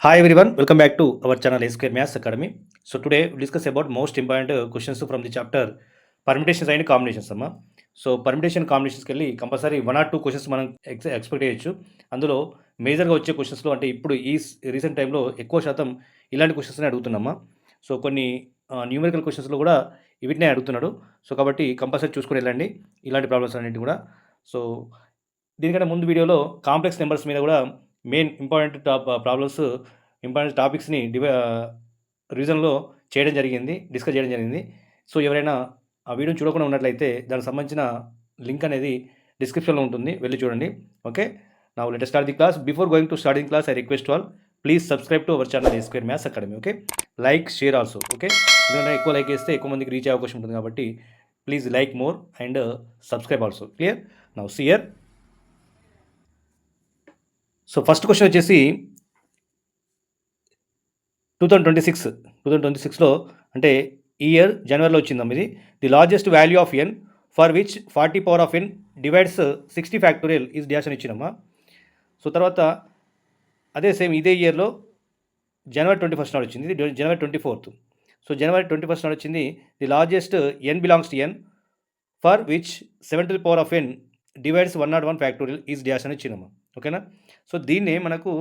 Hi everyone, welcome back to our channel A Square Maths Academy. So today we'll discuss about most important questions from the chapter permutations and combinations అమ్మా. So permutation కాంబినేషన్స్కి వెళ్ళి compulsory 1 or 2 questions మనం expect చేయొచ్చు. అందులో మేజర్గా వచ్చే క్వశ్చన్స్లో అంటే ఇప్పుడు ఈ రీసెంట్ టైంలో ఎక్కువ శాతం ఇలాంటి క్వశ్చన్స్ని అడుగుతున్నామా. సో కొన్ని న్యూమరికల్ క్వశ్చన్స్లో కూడా వీటినే అడుగుతున్నాడు. సో కాబట్టి కంపల్సరీ చూసుకొని వెళ్ళండి ఇలాంటి ప్రాబ్లమ్స్ అన్నింటి కూడా. సో దీనికంటే ముందు వీడియోలో కాంప్లెక్స్ నెంబర్స్ మీద కూడా మెయిన్ ఇంపార్టెంట్ ఇంపార్టెంట్ టాపిక్స్ని రివిజన్లో డిస్కస్ చేయడం జరిగింది. సో ఎవరైనా ఆ వీడియోని చూడకుండా ఉన్నట్లయితే దానికి సంబంధించిన లింక్ అనేది డిస్క్రిప్షన్లో ఉంటుంది, వెళ్ళి చూడండి. Okay, now let us start the class. Before going to starting class, I request all, please subscribe to our channel A Square Maths Academy. Okay, like share also. Okay, ఎందుకంటే ఎక్కువ లైక్ చేస్తే ఎక్కువ మందికి రీచ్ అయ్యే అవకాశం ఉంటుంది కాబట్టి please like more and subscribe also. Clear? Now see here. So first question వచ్చేసి 2026లో అంటే ఈ ఇయర్ జనవరిలో వచ్చిందమ్మ ఇది. The largest value of n for which 40 power of n divides 60 factorial is dash అని ఇచ్చినమ్మా. సో తర్వాత అదే సేమ్ ఇదే ఇయర్లో జనవరి 21 నాడు వచ్చింది, ఇది జనవరి 24th. సో జనవరి 21 నాడు వచ్చింది the largest n belongs to n for which 7 to the power of n divides 101 factorial is dash అని ఇచ్చినమ్మా. ఓకేనా. సో దీన్నే మనకు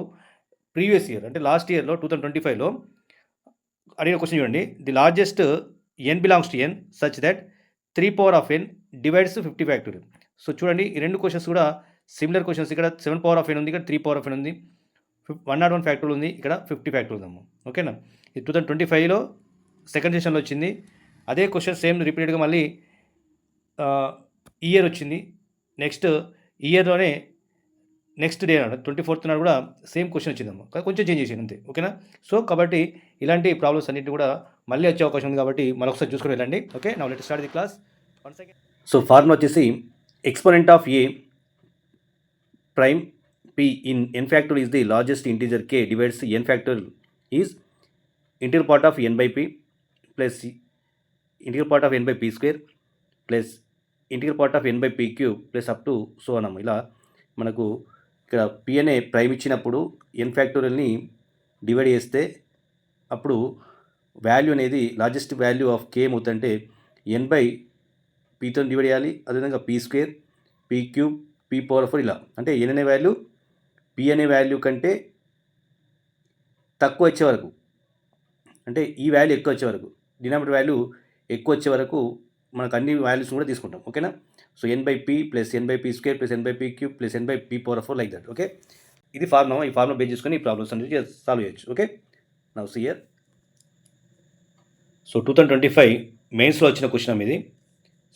ప్రీవియస్ ఇయర్ అంటే లాస్ట్ ఇయర్లో 2025లో అడిగిన క్వశ్చన్ చూడండి. The largest n belongs to n such that 3 power of n divides 50 factorial. So చూడండి ఈ రెండు క్వశ్చన్స్ కూడా సిమిలర్ క్వశ్చన్స్. ఇక్కడ 7 పవర్ ఆఫ్ ఎన్ ఉంది, ఇక్కడ 3 పవర్ ఆఫ్ ఎన్ ఉంది, 101 ఫ్యాక్టోరియల్ ఉంది, ఇక్కడ 50 ఫ్యాక్టోరియల్ ఉందమ్మా. ఓకేనా. ఇది 2025లో సెకండ్ సెషన్లో వచ్చింది. అదే క్వశ్చన్ సేమ్ రిపీటెడ్గా మళ్ళీ ఇయర్ వచ్చింది. నెక్స్ట్ ఇయర్లోనే నెక్స్ట్ డే 24th నాడు కూడా సేమ్ క్వశ్చన్ వచ్చిందమ్మా, కొంచెం చేంజ్ చేసాను అంతే. ఓకేనా. సో కాబట్టి ఇలాంటి ప్రాబ్లమ్స్ అన్నింటి కూడా మళ్ళీ వచ్చే అవకాశం ఉంది కాబట్టి మరొకసారి చూసుకొని వెళ్ళండి. Okay, now let start the class. One second. So formula వచ్చేసి exponent of a prime p in n factorial is the largest integer k divides n factorial is integral part of n by p plus integral part of n by p square plus integral part of n by p cube plus up to so అన్నమ్మ. ఇలా మనకు ఇక్కడ P అనే prime ఇచ్చినప్పుడు ఎన్ ఫ్యాక్టోరియల్ని divide చేస్తే అప్పుడు value అనేది largest value of కే ఏమవుతుందంటే ఎన్ బై పీతో డివైడ్ చేయాలి. అదేవిధంగా P square, P cube, P power 4 ఇలా. అంటే ఎన్ అనే వాల్యూ పి అనే వాల్యూ కంటే తక్కువ వచ్చే వరకు, అంటే ఈ వాల్యూ ఎక్కువ వచ్చే వరకు, డినామినేటర్ వాల్యూ ఎక్కువ వచ్చే వరకు మనకు అన్ని వాల్యూస్ కూడా తీసుకుంటాం. ఓకేనా. So n by p plus n by p square plus n by p cube plus n by p power 4 like that. Okay, ఇది ఫార్ములా. ఈ ఫార్ములా బేస్ చేసుకొని ఈ ప్రాబ్లమ్స్ అనేది సాల్వ్ చేయొచ్చు. Okay, now see here. So 2025 మెయిన్స్లో వచ్చిన question ఇది.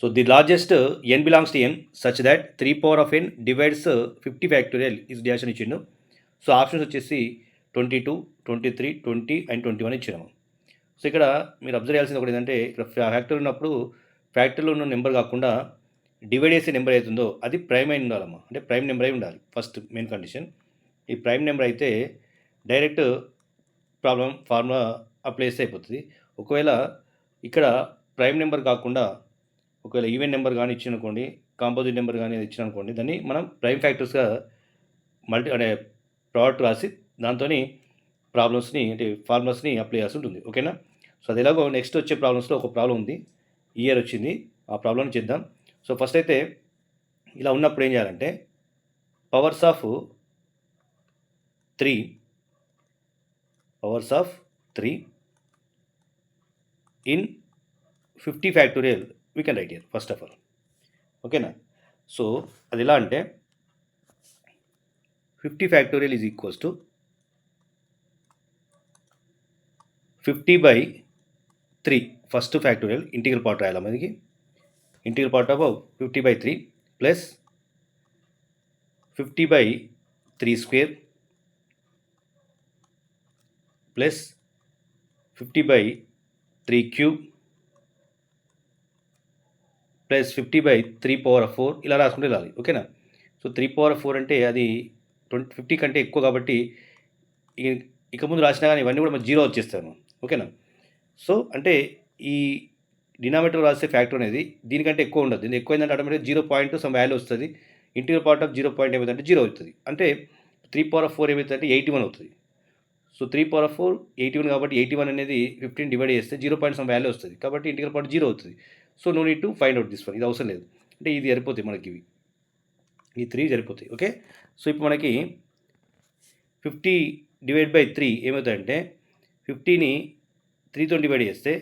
So the largest n belongs to n such that 3 power of n divides 50 factorial is dash అని ఇచ్చిండు. సో ఆప్షన్స్ వచ్చేసి 22, 23, 20 అండ్ 21 ఇచ్చినాము. సో ఇక్కడ మీరు అబ్జర్వ్ చేయాల్సింది ఒకటి ఏంటంటే ఇక్కడ ఫ్యాక్టరీ ఉన్నప్పుడు ఫ్యాక్టరీలో ఉన్న నెంబర్ కాకుండా డివైడ్ చేసే నెంబర్ అవుతుందో అది ప్రైమ్ అయి ఉండాలమ్మా. అంటే ప్రైమ్ నెంబర్ అయి ఉండాలి ఫస్ట్ మెయిన్ కండిషన్. ఈ ప్రైమ్ నెంబర్ అయితే డైరెక్ట్ ఫార్ములా అప్లై చేస్తే అయిపోతుంది. ఒకవేళ ఇక్కడ ప్రైమ్ నెంబర్ కాకుండా ఒకవేళ ఈవెన్ నెంబర్ కానీ ఇచ్చిననుకోండి, కాంపోజిట్ నెంబర్ కానీ ఇచ్చిననుకోండి, దాన్ని మనం ప్రైమ్ ఫ్యాక్టర్స్గా అంటే ప్రోడక్ట్ రాసి దాంతో ప్రాబ్లమ్స్ని అంటే ఫార్ములాస్ని అప్లై చేయాల్సి ఉంటుంది. ఓకేనా. సో అది ఎలాగో నెక్స్ట్ వచ్చే ప్రాబ్లమ్స్లో ఒక ప్రాబ్లం ఉంది, ఇయర్ వచ్చింది, ఆ ప్రాబ్లమ్ చేద్దాం. సో ఫస్ట్ అయితే ఇలా ఉన్నప్పుడు ఏం చేయాలంటే powers of 3 in 50 factorial we can write here first of all. ఓకేనా. సో అది ఎలా అంటే 50 factorial is equals to 50/3 first factorial integral part రాయాలి మనకి. Integral part of 50/3 plus 50/3 square plus 50/3 cube plus 50/3 power 4 ఇలా రాసుకుంటే వెళ్ళాలి. ఓకేనా. సో 3 పవర్ 4 అంటే అది 50 కంటే ఎక్కువ కాబట్టి ఇక ముందు రాసినా కానీ ఇవన్నీ కూడా మనం జీరో వచ్చేస్తాను. ఓకేనా. సో అంటే ఈ డినామినేటర్ రాసే ఫ్యాక్టర్ అనేది దీనికంటే ఎక్కువ ఉండదు. దీనికి ఎక్కువ ఏంటంటే ఆటోమేటిక్ 0 పాయింట్ సమ్ వాల్యూ వస్తుంది. ఇంటీరియర్ పార్ట్ ఆఫ్ 0 పాయింట్ ఏమవుతుందంటే 0 అవుతుంది. అంటే 3 పవర్ 4 ఏమవుతుందంటే 81 అవుతుంది. సో 3/4 81 కాబట్టి 81 అనేది 15 డివైడ్ చేస్తే 0 పాయింట్ సమ్ వాల్యూ వస్తుంది కాబట్టి ఇంటిగ్రల్ పార్ట్ 0 అవుతుంది. So no need to find out this one, ఇది అవసరం లేదు. అంటే ఇది సరిపోతాయి మనకి, ఇవి ఈ 3 సరిపోతాయి. ఓకే, సో ఇప్పుడు మనకి 50 డివైడ్ బై 3 ఏమవుతాయంటే 50ని 3తో డివైడ్ చేస్తే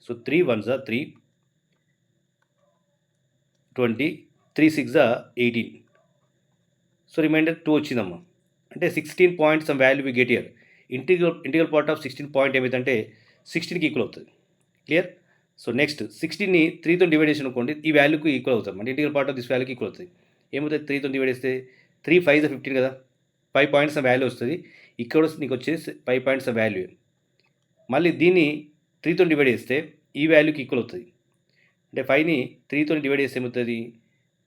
సో 3 1s 3, 20, 3 6 18. సో రిమైండర్ 2 వచ్చిందమ్మా. అంటే 16 point some value we get here. Integral part of 16 point ఏమైందంటే 16కి ఈక్వల్ అవుతుంది. క్లియర్? సో నెక్స్ట్ 16ని 3తో డివైడ్ చేసి అనుకోండి, ఈ వాల్యూకి ఈక్వల్ అవుతుంది. అంటే ఇంటిగ్రల్ పార్ట్ ఆఫ్ దిస్ వాల్యూకి ఈక్వల్ అవుతుంది. ఏమవుతుంది 3తో డివైడ్ చేస్తే 3 5 15 కదా, 5 పాయింట్స్ వాల్యూ వస్తుంది. ఇక్కడ నీకు వచ్చేసి 5 పాయింట్స్ వాల్యూ. మళ్ళీ దీన్ని 3తో డివైడ్ చేస్తే ఈ వాల్యూకి ఈక్వల్ అవుతుంది. అంటే 5ని 3తో డివైడ్ చేస్తే ఏమవుతుంది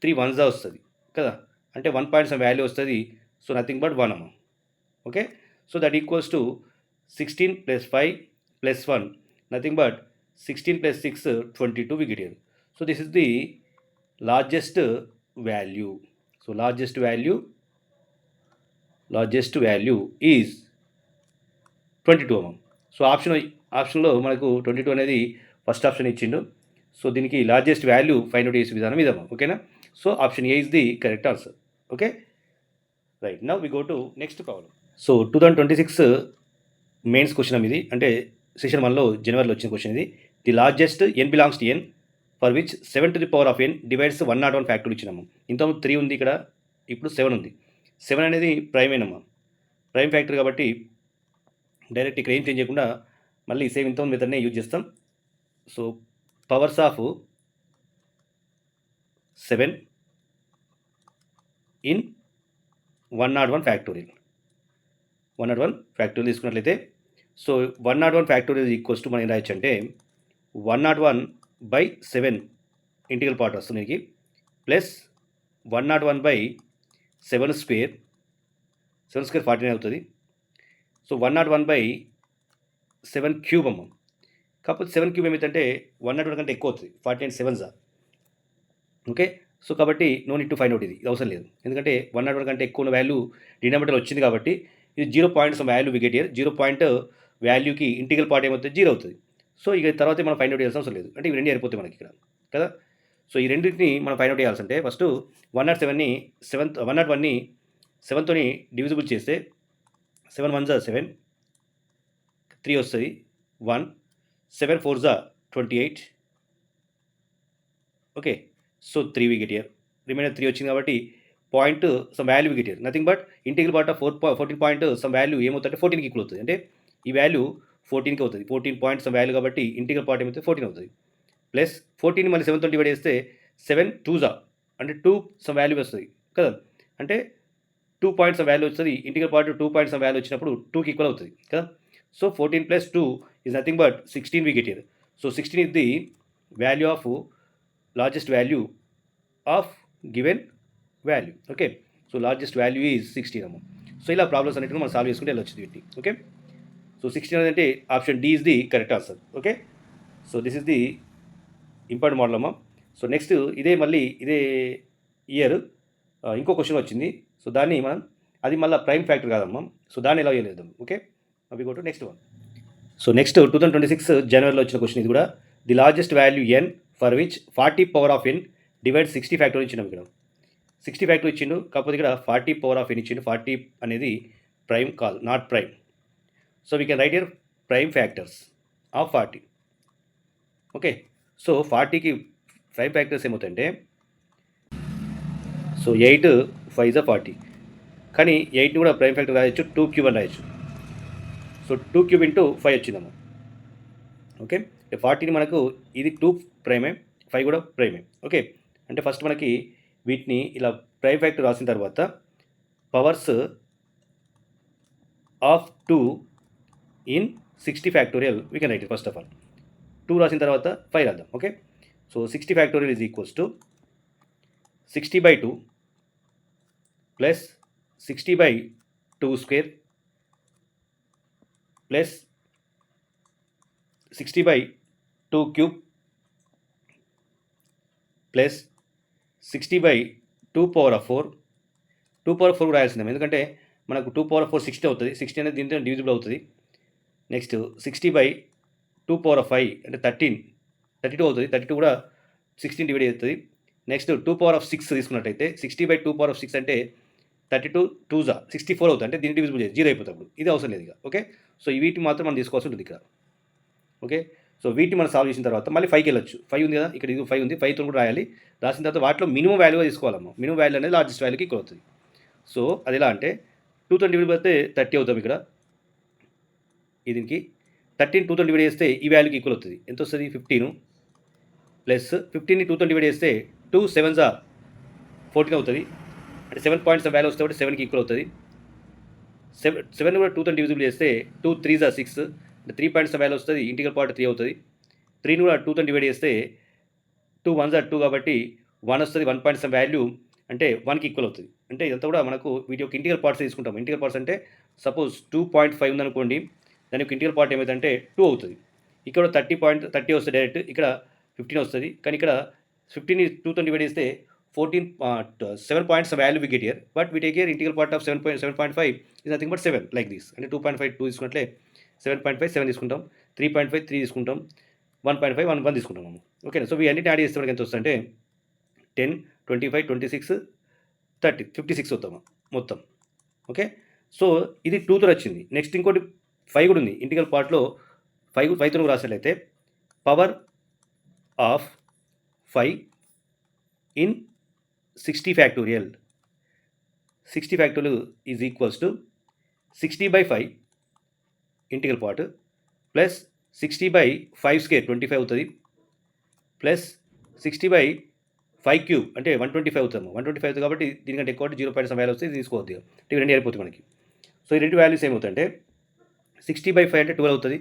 3 1s వస్తుంది కదా, అంటే 1 పాయింట్స్ వాల్యూ వస్తుంది. సో నథింగ్ బట్ 1 అమ్మ. Okay, so that equals to 16 + 5 + 1, nothing but 16 + 6 22 we get here. So this is the largest value. So largest value is 22 అమ్మ. సో ఆప్షన్లో మనకు 22 అనేది ఫస్ట్ ఆప్షన్ ఇచ్చిండు. సో దీనికి లార్జెస్ట్ వాల్యూ ఫైండ్ అవుట్ చేసే విధానం ఇదమ్మా. ఓకేనా? So option A is the correct answer. Okay, right. Now we go to next problem. So 2026 mains question ఇది, అంటే సెషన్ 1లో జనవరిలో వచ్చిన క్వశ్చన్ ఇది. The largest n belongs to n for which 7n divides 101 factor ఇచ్చినాము. ఇంతకుముందు 3 ఉంది ఇక్కడ, ఇప్పుడు 7 ఉంది. 7 అనేది ప్రైమేనమ్మా, ప్రైమ్ ఫ్యాక్టర్ కాబట్టి డైరెక్ట్ ఇక్కడ ఏం చేంజ్ చేయకుండా మళ్ళీ సేమ్ ఇంతకుముందు మెథడ్నే యూజ్ చేస్తాం. So powers of 7 in 101 factorial. 101 factorial తీసుకున్నట్లయితే సో 101 ఫ్యాక్టోరియల్ ఈక్వల్స్ టు మనం ఏం రాయొచ్చు అంటే 101/7 ఇంటిగ్రల్ పార్ట్ వస్తుంది దీనికి, ప్లస్ 101/7 స్క్వేర్, 7 స్క్వేర్ 49 అవుతుంది. సో 101/7 క్యూబ్ అమ్మ. కాకపోతే 7 క్యూబ్ ఏమైందంటే 101 కంటే ఎక్కువ అవుతుంది, 49 7s. ఓకే, సో కాబట్టి no need to find out, ఇది అవసరం లేదు. ఎందుకంటే 101 కంటే ఎక్కువ ఉన్న వాల్యూ డినామినేటర్ వచ్చింది కాబట్టి ఇది 0 points value we get here. 0 point వాల్యూకి ఇంటిగ్రల్ పార్ట్ ఏమవుతుంది 0 అవుతుంది. సో ఇక తర్వాత మనం ఫైండ్ అవుట్ చేయాల్సిన అవసరం లేదు, అంటే ఇవి రెండు అయిపోతాయి మనకి ఇక్కడ కదా. సో ఈ రెండింటిని మనం ఫైండ్ అవుట్ చేయాల్సి అంటే ఫస్ట్ 101ని 7తోని డివిజిబుల్ చేస్తే 7 1s 7, 3 వస్తుంది 1, 7 4s 28. Okay, so 3 we get here. Remainder 3 వచ్చింది కాబట్టి point some value we get here. Nothing but integral part of 14 point some value ఏమవుతుందంటే 14కి ఈక్వల్ అవుతుంది. అంటే ఈ వాల్యూ 14కి అవుతుంది. 14 పాయింట్ సమ్ వాల్యూ కాబట్టి ఇంటిగ్రల్ పార్ట్ ఏమవుతుంది 14 అవుతుంది. ప్లస్ 14ని మళ్ళీ 7తో డివైడ్ చేస్తే 7 2s అంటే 2 సమ్ వాల్యూ వస్తుంది కదా, అంటే 2 పాయింట్స్ వాల్యూ వస్తుంది. ఇంటిగ్రల్ పార్ట్ 2 పాయింట్స్ వాల్యూ వచ్చినప్పుడు 2కి ఈక్వల్ అవుతుంది కదా. So 14 + 2 is nothing but 16 we get here. So 16 is the value of largest value of given value. Okay, so largest value is 16 అమ్మ. So ఇలా ప్రాబ్లమ్స్ అన్నిటిని మనం solve చేసుకుంటే వెళ్ళొచ్చు వీటిని. ఓకే, సో 16 అంటే option D is the correct answer. Okay, so this is the important model అమ్మ. So next ఇదే ఇయర్ ఇంకో క్వశ్చన్ వచ్చింది. సో దాన్ని మనం అది మళ్ళీ ప్రైమ్ ఫ్యాక్టర్ కాదమ్మా, సో దాన్ని ఎలా చేయలేదు. ఓకే, అవి go to next one. So next 2026 జనవరిలో వచ్చిన క్వశ్చన్ ఇది కూడా. The largest value n for which 40 divide 60 factor ఇచ్చినాం. ఇక్కడ 60 ఫ్యాక్టర్ ఇచ్చిండు, కాకపోతే ఇక్కడ 40 ఇచ్చిండు. 40 అనేది ప్రైమ్ కాదు, not prime. So we can write here prime factors of 40. Okay, so 40కి ప్రైమ్ ఫ్యాక్టర్స్ ఏమవుతాయంటే సో 8 5s 40, కానీ 8ని కూడా ప్రైమ్ ఫ్యాక్టర్ రాయొచ్చు, 2 క్యూబ్ అని రాయొచ్చు. సో 2 క్యూబ్ ఇంటూ 5 వచ్చిందమ్మా. ఓకే, 40ని మనకు ఇది 2 ప్రైమే, 5 కూడా ప్రైమే. ఓకే, అంటే ఫస్ట్ మనకి వీటిని ఇలా ప్రైమ్ ఫ్యాక్టర్ రాసిన తర్వాత powers of 2 in 60 factorial we can right it. First of all 2 రాసిన తర్వాత 5 రాద్దాం. Okay, so 60 factorial is equals to 60/2 plus 60/2 square plus 60/2 cube plus 60/2 power of 4. 2 power 4 రాయాల్సిందే, ఎందుకంటే మనకు 2 పవర్ 4 60 అవుతుంది. 60 అనేది దీంతో డివిజిబుల్ అవుతుంది. నెక్స్ట్ 60/2^5 అంటే 32 అవుతుంది. 32 కూడా 16 డివైడ్ అవుతుంది. నెక్స్ట్ 2^6 తీసుకున్నట్టయితే 60/2^6 అంటే 32 2 64 అవుతుంది. అంటే దీన్ని డివిజిబుల్ చేయాలి, 0 అయిపోతుంది అప్పుడు. ఇది అవసరం లేదు ఇక. ఓకే, సో ఈ వీటిని మాత్రం మనం తీసుకోవాల్సి ఉంటుంది ఇక్కడ. ఓకే, సో వీటిని మనం సాల్వ్ చేసిన తర్వాత మళ్ళీ 5కి వెళ్ళొచ్చు. 5 ఉంది కదా, ఇక్కడ 5 ఉంది, 5తో కూడా రాయాలి. రాసిన తర్వాత వాటిలో మినిమం వాల్యూగా తీసుకోవాలమ్మా. మినిమం వాల్యూ అనేది లార్జెస్ట్ వాల్యూకి ఈక్వల్ అవుతుంది. సో అది ఎలా అంటే 2తో డివైడ్ చేస్తే 30 అవుతాం ఇక్కడ. దీనికి 13 2తో డివైడ్ చేస్తే ఈ వాల్యూకి ఈక్వల్ అవుతుంది. ఎంత వస్తుంది? 15 ప్లస్ 15ని 2తో డివైడ్ చేస్తే 2 7s 14 అవుతుంది. అంటే 7 పాయింట్స్ వాల్యూ వస్తే 7కి ఈక్వల్ అవుతుంది. 7 కూడా 2తో డివిజిబుల్ చేస్తే 2 3s 6 అంటే 3 పాయింట్స్ వాల్యూ వస్తుంది. ఇంటిగ్రల్ పార్ట్ 3 అవుతుంది. 3ని కూడా 2తో డివైడ్ చేస్తే 2 1s 2 కాబట్టి 1 వస్తుంది. 1 పాయింట్స్ వాల్యూ అంటే 1కి ఈక్వల్ అవుతుంది. అంటే ఇదంతా కూడా మనకు వీటి యొక్క ఇంటిగ్రల్ పార్ట్స్ తీసుకుంటాం. ఇంటిగ్రల్ పార్ట్స్ అంటే సపోజ్ 2.5 ఉందనుకోండి, దాని యొక్క ఇంటిగ్రల్ పార్ట్ ఏమైందంటే 2 అవుతుంది. ఇక్కడ 30 వస్తుంది డైరెక్ట్, ఇక్కడ 15 వస్తుంది. కానీ ఇక్కడ 15ని 2తో డివైడ్ చేస్తే 7 points value we get here, but we take here integral part of 7.5 is nothing but 7 like this. అంటే 2.5 2 తీసుకున్నట్లే 7.5 7 తీసుకుంటాం, 3.5 3 తీసుకుంటాం, 1.5 1 తీసుకుంటాం. ఓకేనా? సో ఇవి అన్నిటి యాడ్ చేస్తే మనకి ఎంత వస్తుందంటే 10 25 26 30 56 అవుతాము మొత్తం. ఓకే, సో ఇది 2తో వచ్చింది. నెక్స్ట్ ఇంకోటి 5 కూడా ఉంది. ఇంటిగ్రల్ పార్ట్లో 5తో రాసినట్లయితే power of 5 in 60 factorial. 60 factorial is equals to 60/5 integral part plus 60/5² 25 అవుతుంది, ప్లస్ 60/5³ అంటే 125 అవుతాము. 125 అవుతుంది కాబట్టి దీనికంటే ఎక్కువ 0 పాయింట్స్ వాల్యూ వస్తే తీసుకోవద్దు. ఇవి రెండు అయిపోతుంది మనకి. సో ఈ రెండు వాల్యూస్ ఏమవుతాయంటే 60/5 అంటే 12 అవుతుంది,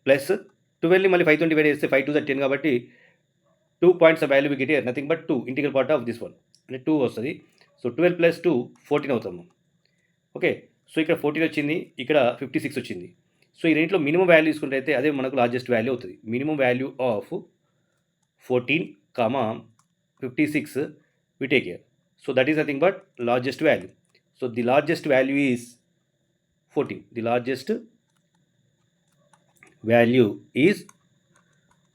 ప్లస్ 12ని మళ్ళీ 5తో డివైడ్ చేస్తే 5 2 10 కాబట్టి 2 points value we get here nothing but 2 integral part of this one అంటే 2 వస్తుంది. సో 12 + 2 14 అవుతాము. ఓకే, సో ఇక్కడ 14 వచ్చింది, ఇక్కడ 56 వచ్చింది. సో ఈ రెంట్లో మినిమం వాల్యూ తీసుకుంటే అయితే అదే మనకు లార్జెస్ట్ వాల్యూ అవుతుంది. Minimum value of 14, 56 we take here. So that is nothing but largest value. So the largest value is 14. The largest value is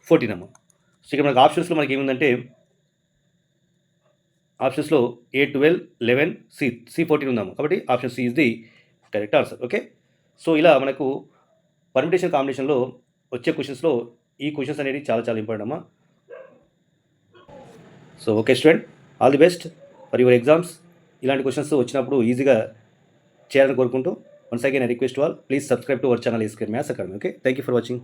14 అమ్మ. సో ఇక్కడ మనకు ఆప్షన్స్లో మనకి ఏముందంటే ఆప్షన్స్లో A12 11 C14 ఉందాము. కాబట్టి option C is the correct answer. Okay, so ఇలా మనకు పర్మిటేషన్ కాంబినేషన్లో వచ్చే క్వశ్చన్స్లో ఈ క్వశ్చన్స్ అనేది చాలా చాలా ఇంపార్టెంట్ అమ్మా. So okay student, all the best for your exams. ఇలాంటి క్వశ్చన్స్ వచ్చినప్పుడు ఈజీగా చేయాలని కోరుకుంటూ once again I request all please subscribe to our channel A² Maths Academy. Okay, thank you for watching.